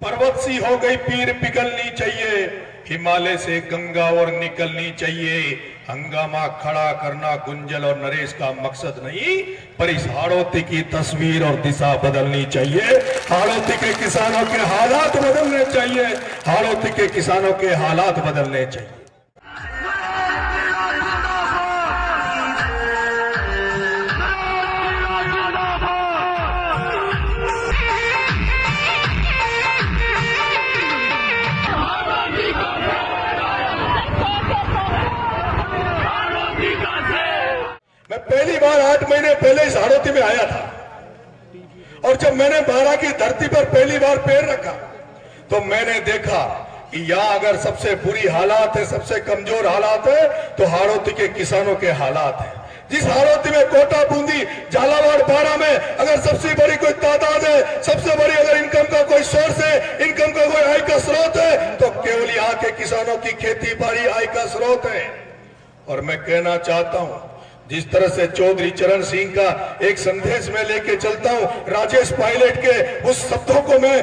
पर्वत सी हो गई पीर पिघलनी चाहिए, हिमालय से गंगा और निकलनी चाहिए। हंगामा खड़ा करना गुंजल और नरेश का मकसद नहीं, पर इस हाड़ौती की तस्वीर और दिशा बदलनी चाहिए। हाड़ौती के किसानों के हालात बदलने चाहिए, हाड़ौती के किसानों के हालात बदलने चाहिए। मैं पहली बार 8 महीने पहले इस हाड़ौती में आया था, और जब मैंने बारां की धरती पर पहली बार पैर रखा तो मैंने देखा कि यहाँ अगर सबसे बुरी हालात है, सबसे कमजोर हालात है, तो हाड़ौती के किसानों के हालात है। जिस हाड़ौती में कोटा, बूंदी, झालावाड़, बारां में अगर सबसे बड़ी कोई तादाद है, सबसे बड़ी अगर इनकम का कोई सोर्स है, इनकम का कोई आय का स्रोत है, तो केवल यहाँ के किसानों की खेती बाड़ी आय का स्रोत है। और मैं कहना चाहता हूं, जिस तरह से चौधरी चरण सिंह का एक संदेश में लेके चलता हूं, राजेश पायलट के उस शब्दों को मैं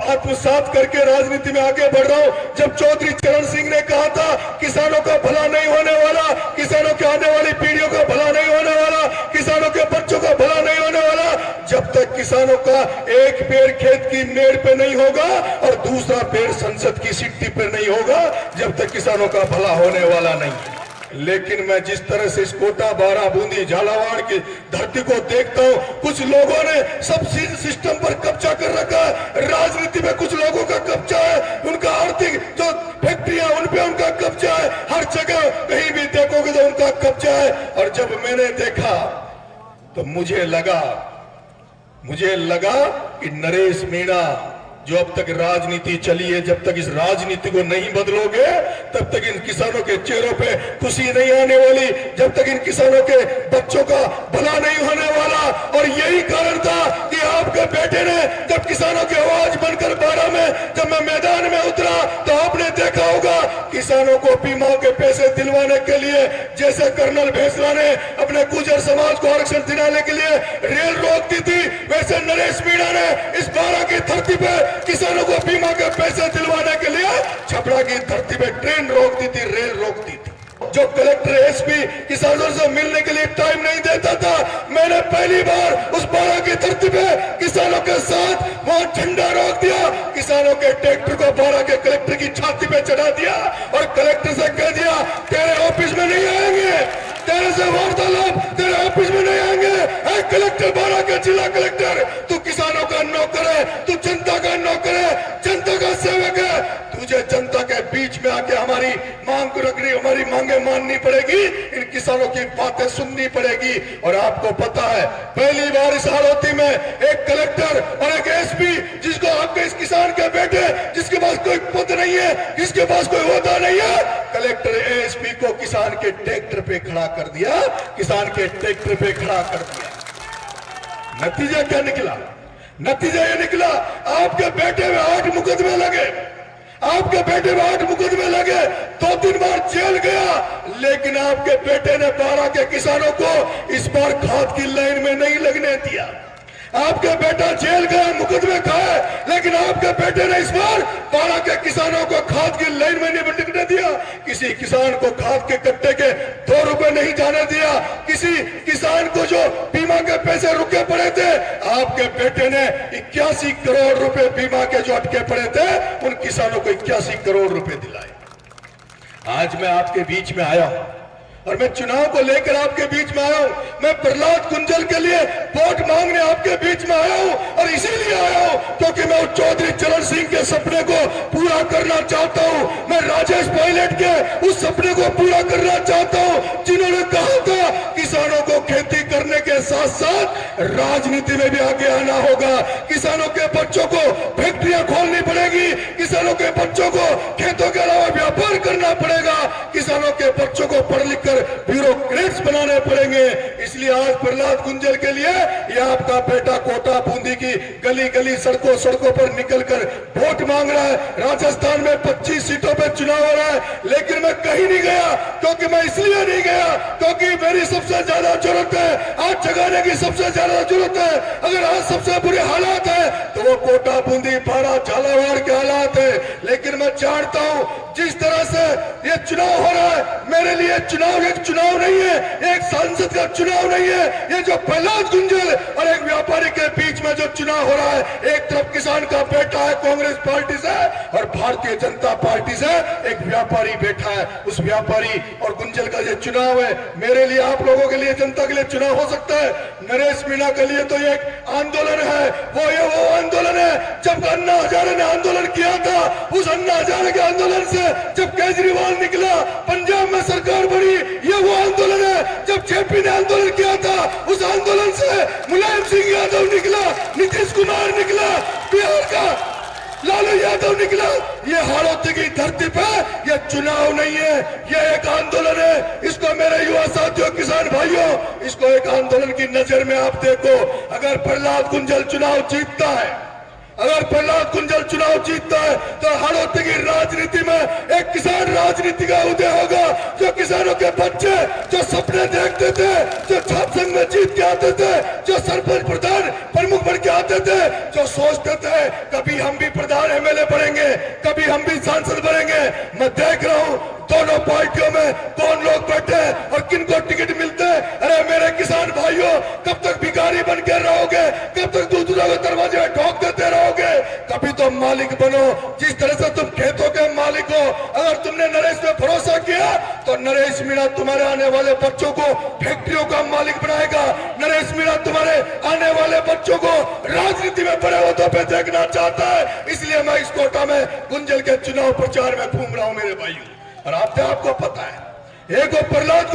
आत्मसात करके राजनीति में आगे बढ़ रहा हूं। जब चौधरी चरण सिंह ने कहा था किसानों का भला नहीं होने वाला, किसानों के आने वाली पीढ़ियों का भला नहीं होने वाला, किसानों के बच्चों का भला नहीं होने वाला, जब तक किसानों का एक पेड़ खेत की मेड़ पे नहीं होगा और दूसरा पेड़ संसद की सिट्टी पे नहीं होगा, जब तक किसानों का भला होने वाला नहीं है। लेकिन मैं जिस तरह से इस कोटा, बारां, बूंदी, झालावाड़ की धरती को देखता हूं, कुछ लोगों ने सब सिस्टम पर कब्जा कर रखा है। राजनीति में कुछ लोगों का कब्जा है, उनका आर्थिक जो फैक्ट्रियां उन पे उनका कब्जा है, हर जगह कहीं भी देखोगे तो उनका कब्जा है। और जब मैंने देखा तो मुझे लगा कि नरेश मीणा जो अब तक राजनीति चली है, जब तक इस राजनीति को नहीं बदलोगे तब तक इन किसानों के चेहरों पे खुशी नहीं आने वाली, जब तक इन किसानों के बच्चों का भला नहीं होने वाला। और यही कारण था कि आपके बेटे ने जब किसानों की आवाज बनकर बारां में जब मैं मैदान में उतरा तो आपने देखा होगा किसानों को बीमा के पैसे दिलवाने के लिए जैसे कर्नल भेसला ने अपने गुर्जर समाज को आरक्षण दिलाने के लिए रेल रोक दी थी, वैसे नरेश मीणा ने इस बारां की धरती पे किसानों को बीमा के पैसे दिलवाने के लिए छपरा की धरती पे ट्रेन रोक दी थी, रेल रोक दी थी। जो कलेक्टर, एसपी किसानों से मिलने के लिए टाइम नहीं देता था, मैंने पहली बार उस बारां की धरती पे किसानों के साथ वहां झंडा रोक दिया, किसानों के ट्रैक्टर को बारां के कलेक्टर की छाती पे चढ़ा दिया और कलेक्टर से कह दिया तेरे ऑफिस में नहीं आएंगे, तेरे से वार्तालाप तेरे ऑफिस में नहीं आएंगे। कलेक्टर, बारां के जिला कलेक्टर, तू किसानों का नौकर है, तू जनता का नौकर है, जनता का सेवक है, तुझे जनता के बीच में आके हमारी मांग को रखनी, हमारी मांगे माननी पड़ेगी, इन किसानों की बातें सुननी पड़ेगी। और आपको पता है पहली बार इस हाड़ौती में एक कलेक्टर और एक एसपी, जिसको आपके इस किसान के बेटे, जिसके पास कोई पद नहीं है, जिसके पास कोई होता नहीं है, कलेक्टर एसपी को किसान के ट्रैक्टर पे खड़ा कर दिया, किसान के ट्रैक्टर पे खड़ा कर दिया। नतीजा क्या निकला? नतीजा ये निकला आपके बेटे में 8 मुकदमे लगे, आपके बेटे में 8 मुकदमे लगे, 2-3 बार जेल गया, लेकिन आपके बेटे ने बारां के किसानों को इस बार खाद की लाइन में नहीं लगने दिया। आपके बेटा जेल गया, मुकदमे खाए, लेकिन आपके बेटे ने इस बार बारां के किसानों को खाद की लाइन में नहीं टिकने दिया। किसी किसान को खाद के कट्टे के 2 रुपए नहीं जाने दिया, किसी किसान को जो बीमा के पैसे रुके पड़े थे, आपके बेटे ने 81 करोड़ रुपए बीमा के जो अटके पड़े थे, उन किसानों को 81 करोड़ रुपए दिलाए। आज मैं आपके बीच में आया हूं और मैं चुनाव को लेकर आपके बीच में आया हूं, मैं प्रहलाद कुंजल के लिए वोट मांगने आपके बीच में आया हूं, और इसीलिए आया हूं क्योंकि मैं चौधरी चरण सिंह के सपने को पूरा करना चाहता हूं, मैं राजेश पायलट के उस सपने को पूरा करना चाहता हूं, जिन्होंने कहा था किसानों को खेती करने के साथ साथ राजनीति में भी आगे आना होगा, किसानों के बच्चों को फैक्ट्रियां खोलनी पड़ेगी, किसानों के बच्चों को खेतों के अलावा व्यापार करना पड़ेगा, किसानों के बच्चों को पढ़ लिख ब्यूरोक्रेट्स बनाने पड़ेंगे। इसलिए आज प्रहलाद कुंजल के लिए यह आपका बेटा कोटा, बूंदी की गली गली, सड़कों सड़कों पर निकलकर वोट मांग रहा है। राजस्थान में 25 सीटों पर चुनाव हो रहा है, लेकिन मैं कहीं नहीं गया, क्योंकि मैं इसलिए नहीं गया क्योंकि मेरी सबसे ज्यादा जरूरत है, आज जगाने की सबसे ज्यादा जरूरत है। अगर आज सबसे बुरे हालात है तो वो कोटा, बूंदी, बारां, झालावाड़ के ये चुनाव एक चुनाव नहीं है, एक सांसद का चुनाव नहीं है। ये जो प्रहलाद गुंजल और एक व्यापारी के बीच में जो चुनाव हो रहा है, एक तरफ किसान का बैठा है कांग्रेस पार्टी से और भारतीय जनता पार्टी से एक व्यापारी बैठा है। उस व्यापारी और गुंजल का ये चुनाव है। मेरे लिए, आप लोगों के लिए, जनता के लिए चुनाव हो सकता है, नरेश मीणा के लिए तो ये एक आंदोलन है। वो आंदोलन है जब अन्ना हजारे ने आंदोलन किया था, उस अन्ना हजारे के आंदोलन से जब केजरीवाल निकला, पंजाब में सरकार बनी, ये वो आंदोलन है। जब जेपी ने आंदोलन किया था, उस आंदोलन से मुलायम सिंह यादव निकला, नीतीश कुमार निकला, बिहार का लालू यादव निकला। ये हाड़ौती की धरती पे ये चुनाव नहीं है, ये एक आंदोलन है। इसको मेरे युवा साथियों, किसान भाइयों, इसको एक आंदोलन की नजर में आप देखो। अगर प्रहलाद गुंजल चुनाव जीतता है, अगर प्रहलाद गुंजल चुनाव जीतता है तो हाड़ौती की राजनीति में एक किसान राजनीति का उदय होगा। जो किसानों के बच्चे जो सपने देखते थे, जो छात्र संघ में जीत के आते थे, जो सरपंच प्रधान प्रमुख बन के आते थे, जो सोचते थे कभी हम भी प्रधान एमएलए बनेंगे, कभी हम भी सांसद बनेंगे। मैं देख रहा हूं दोनों पार्टियों में कौन लोग बैठे और किनको टिकट मिलते हैं। अरे मेरे किसान भाइयों, कब तक भिखारी बन के रहोगे? कब तक दूसरों के दरवाजे ठोक देते रहोगे? कभी तो मालिक बनो। जिस तरह से तुम खेतों के मालिक हो, अगर तुमने नरेश पे भरोसा किया तो नरेश मीणा तुम्हारे आने वाले बच्चों को फैक्ट्रियों का मालिक बनाएगा। नरेश मीणा तुम्हारे आने वाले बच्चों को राजनीति में बड़े ओहदों पे देखना चाहता है। इसलिए मैं इस कोटा में गुंजल के चुनाव प्रचार में घूम रहा हूं मेरे भाइयों। और आपको पता है, एक वो प्रहलाद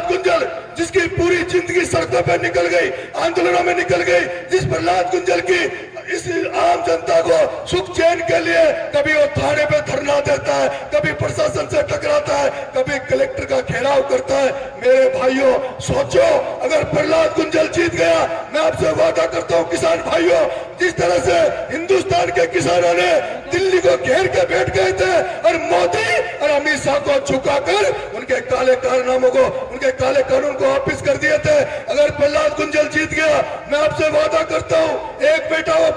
गुंजल जिसकी पूरी जिंदगी सड़कों पर निकल गई, आंदोलनों में निकल गई, जिस प्रहलाद गुंजल की इस आम जनता को सुख चैन के लिए कभी वो थाने पे धरना देता है, कभी प्रशासन से टकराता है, कभी कलेक्टर का घेराव करता है। मेरे भाइयों सोचो, अगर प्रहलाद गुंजल जीत गया, मैं आपसे वादा करता हूं किसान भाइयों, जिस तरह से हिंदुस्तान के किसानों ने दिल्ली को घेर के बैठ गए थे और मोदी और अमित शाह को झुकाकर उनके काले कारनामों को, उनके काले कानून को वापिस कर दिए थे। अगर प्रहलाद गुंजल जीत गया, मैं आपसे वादा करता हूं, एक बेटा वो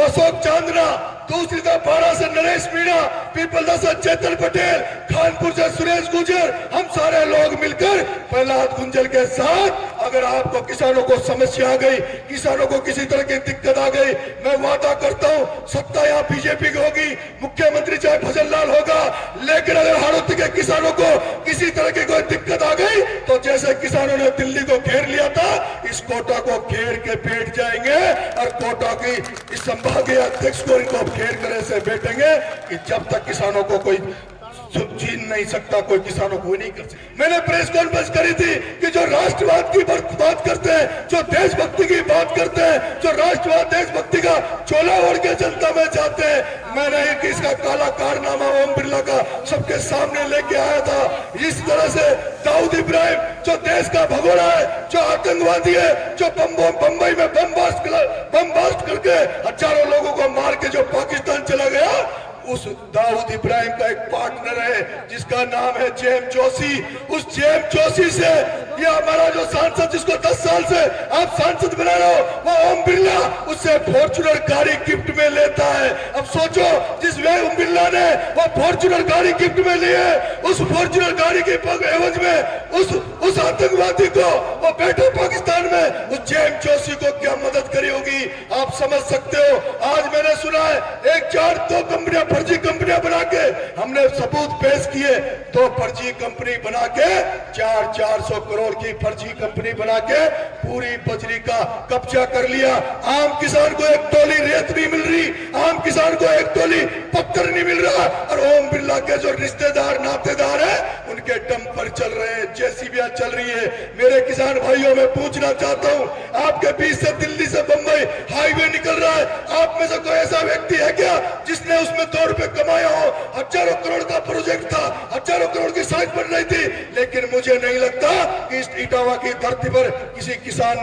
अशोक चांदना, दूसरी तरफ बाड़ा से नरेश मीणा, पीपलदा से चेतन पटेल, खानपुर से सुरेश गुर्जर, हम सारे लोग मिलकर प्रहलाद गुंजल के साथ, अगर आपको किसानों को समस्या आ गई, किसानों को किसी तरह की दिक्कत आ गई, मैं वादा करता हूं सत्ता यहाँ बीजेपी की होगी, मुख्यमंत्री चाहे भजन लाल होगा, लेकिन अगर हाड़ौती के किसानों को किसी तरह की कोई दिक्कत आ गई तो जैसे किसानों ने दिल्ली को घेर लिया था, इस कोटा को घेर के बैठ जाएंगे और कोटा की इस संभागीय अध्यक्ष को इनको घेर कर ऐसे बैठेंगे कि जब तक किसानों को कोई छीन नहीं सकता, कोई किसानों को नहीं कर सकता। मैंने प्रेस कॉन्फ्रेंस करी थी कि जो राष्ट्रवाद की बात करते हैं, जो देशभक्ति की बात करते हैं, जो राष्ट्रवाद देशभक्ति का चोला ओढ़ के जनता में जाते हैं, मैंने इसका काला कारनामा ओम बिरला का सबके सामने लेके आया था। इस तरह से दाऊद इब्राहिम जो देश का भगोड़ा है, जो आतंकवादी है, जो बंबई में बम ब्लास्ट करके हजारों लोगों को मार के जो पाकिस्तान चला गया, उस दाऊद इब्राहिम का एक पार्टनर है जिसका नाम है जेम जोशी। उस जेम जोशी से ये हमारा जो सांसद, जिसको 10 साल से आप सांसद बना रहे हो, वो ओम बिरला, उससे फॉर्च्यूनर गाड़ी गिफ्ट में लेता है। अब सोचो, जिस वे ओम बिरला ने वो फॉर्च्यूनर गाड़ी गिफ्ट में ली है, उस फॉर्च्यूनर गाड़ी के एवज में उस आतंकवादी को वो बैठे पाकिस्तान में, उस जेम जोशी को क्या मदद करी होगी, आप समझ सकते हो। आज मैंने सुना है 1-4-2 कंपनियां, फर्जी कंपनियां बना के हमने सबूत पेश किए, 2 फर्जी कंपनी बना के 400 करोड़ की फर्जी कंपनी बना के पूरी बजरी का कब्जा कर लिया। आम किसान को एक टोली रेत नहीं मिल रही, आम किसान को एक टोली पत्थर नहीं मिल रहा, और ओम बिरला के जो रिश्तेदार नातेदार है उनके दम पर चल रहे हैं, जेसीबीयां चल रही है। मेरे किसान भाइयों, मैं पूछना चाहता हूं, आपके बीच से दिल्ली से बंबई हाईवे निकल रहा है, आप में से कोई ऐसा व्यक्ति है क्या जिसने उसमें 2 रुपए कमाया हो? हजारों करोड़ का प्रोजेक्ट था, हजारों करोड़ की सड़क बन रही थी, लेकिन मुझे नहीं लगता कि इस इटावा की धरती पर किसी किसान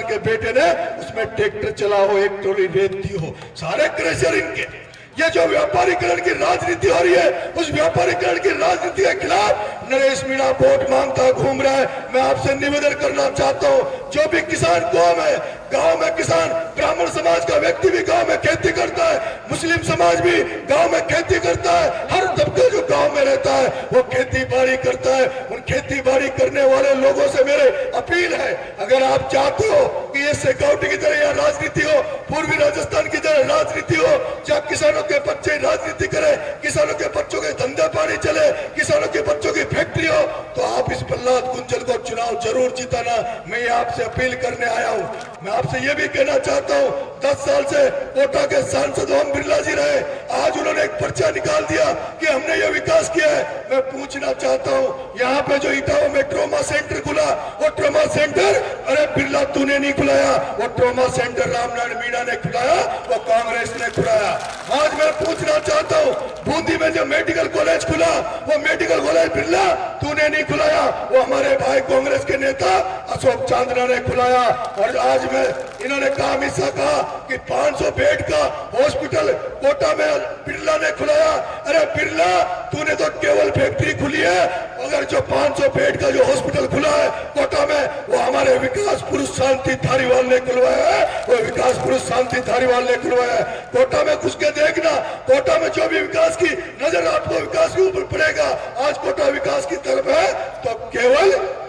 के बेटे ने उसमें ट्रैक्टर चला हो, एक ट्रॉली रेत दी हो। सारे क्रेशर इनके। ये जो व्यापारीकरण की राजनीति हो रही है, उस व्यापारीकरण की राजनीति के खिलाफ नरेश मीणा वोट मांगता घूम रहा है। मैं आपसे निवेदन करना चाहता हूँ, जो भी किसान कौम है, गांव में किसान, ब्राह्मण समाज का व्यक्ति भी गांव में खेती करता है, मुस्लिम समाज भी गांव में खेती करता है, हर तबका जो गांव में रहता है वो खेती बाड़ी करता है। उन खेती बाड़ी करने वाले लोगों से मेरे अपील है, अगर आप चाहते हो कि ये सिक्योरिटी की तरह यहाँ राजनीति हो, पूर्वी राजस्थान की तरह राजनीति हो, जहाँ किसानों के बच्चे राजनीति करें, किसानों के बच्चों के धंधा पानी चले, किसानों के बच्चों की फैक्ट्री हो, तो आप इस प्रहलाद कुंजल को चुनाव जरूर जिताना। मैं आपसे अपील करने आया हूँ। मैं आपसे ये भी कहना चाहता हूँ, 10 साल से कोटा के सांसद ओम बिरला जी रहे, आज उन्होंने एक पर्चा निकाल दिया कि हमने ये विकास किया है। मैं पूछना चाहता हूँ, यहाँ पे जो इटावा में ट्रॉमा सेंटर खुला, वो ट्रॉमा सेंटर, अरे बिरला तूने नहीं खुलाया, वो ट्रॉमा सेंटर रामनारायण मीणा ने खुलाया, वो कांग्रेस ने खुलाया। आज मैं पूछना चाहता हूँ, बूंदी में जो मेडिकल कॉलेज खुला, वो मेडिकल कॉलेज बिरला तूने नहीं खुलाया, वो हमारे भाई कांग्रेस के नेता अशोक चांदना ने खुलाया। और आज मैं इन्होंने कहा, हमेशा कहा कि 500 बेड का हॉस्पिटल कोटा में बिरला ने खुलाया। अरे बिरला, तूने तो केवल फैक्ट्री खुली है, अगर जो 500 बेड का जो हॉस्पिटल खुला है कोटा में, वो हमारे विकास पुरुष शांति धारीवाल ने खुलवाया है, वो विकास पुरुष शांति धारीवाल ने खुलवाया है। कोटा में घुस के देखना, कोटा में जो भी विकास की नजर आपको विकास के ऊपर पड़ेगा, आज कोटा विकास की तरफ है तो केवल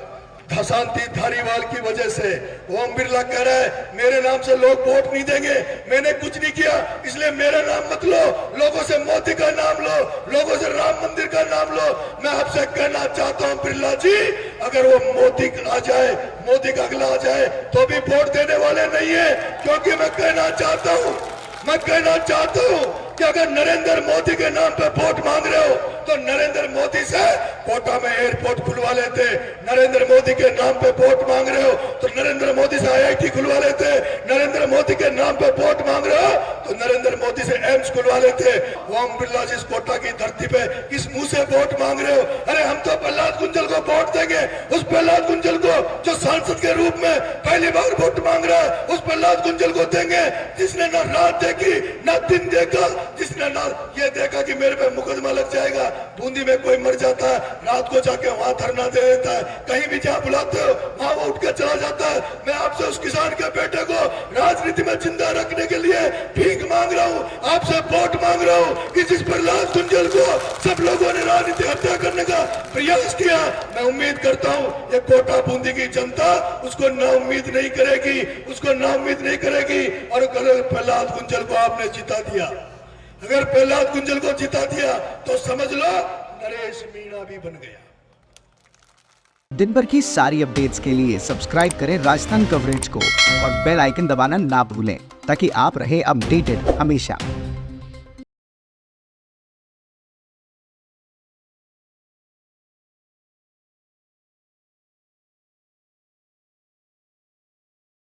शांति धारीवाल की वजह से। ओम बिरला कह रहा है मेरे नाम से लोग वोट नहीं देंगे, मैंने कुछ नहीं किया इसलिए मेरा नाम मत लो, लोगों से मोदी का नाम लो, लोगों से राम मंदिर का नाम लो। मैं आपसे कहना चाहता हूं बिरला जी, अगर वो मोदी आ जाए, मोदी का अगला आ जाए, तो भी वोट देने वाले नहीं है। क्योंकि मैं कहना चाहता हूं कि अगर नरेंद्र मोदी के नाम पे वोट मांग रहे हो, तो नरेंद्र मोदी से कोटा में एयरपोर्ट खुलवा लेते। नरेंद्र मोदी के नाम पे वोट मांग रहे हो तो नरेंद्र मोदी से IIT खुलवा लेते। नरेंद्र मोदी के नाम पे वोट मांग रहे हो तो नरेंद्र मोदी से एम्स खुलवा लेते। ओम बिरला जी, इस कोटा की धरती पे किस मुंह से वोट मांग रहे हो? अरे हम तो प्रहलाद कुंजल को वोट देंगे, उस प्रहलाद कुंजल को जो सांसद के रूप में पहली बार वोट मांग रहा है, उस प्रहलाद कुंजल को देंगे जिसने ना रात देखी ना दिन देखा, जिसने ना ये देखा कि मेरे पे मुकदमा लग जाएगा, बूंदी में कोई मर जाता है रात को जाके वहां धरना दे देता है, कहीं भी जहाँ बुलाते हो वहां वो उठ के चला जाता है। मैं आपसे उस किसान के बेटे को राजनीति में जिंदा रखने के लिए भीख मांग रहा हूँ, आपसे वोट मांग रहा हूँ कि जिस प्रहलाद कुंजल को सब लोगों ने राजनीति हत्या करने का प्रयास किया, मैं उम्मीद करता हूँ ये कोटा बूंदी की जनता उसको ना उम्मीद नहीं करेगी, उसको ना उम्मीद नहीं करेगी। और अगर प्रहलाद कुंजल को आपने जिता दिया, अगर प्रहलाद कुंजल को जिता दिया तो समझ लो नरेश मीणा भी बन गया। दिन भर की सारी अपडेट्स के लिए सब्सक्राइब करें राजस्थान कवरेज को और बेल आइकन दबाना ना भूलें, ताकि आप रहे अपडेटेड हमेशा।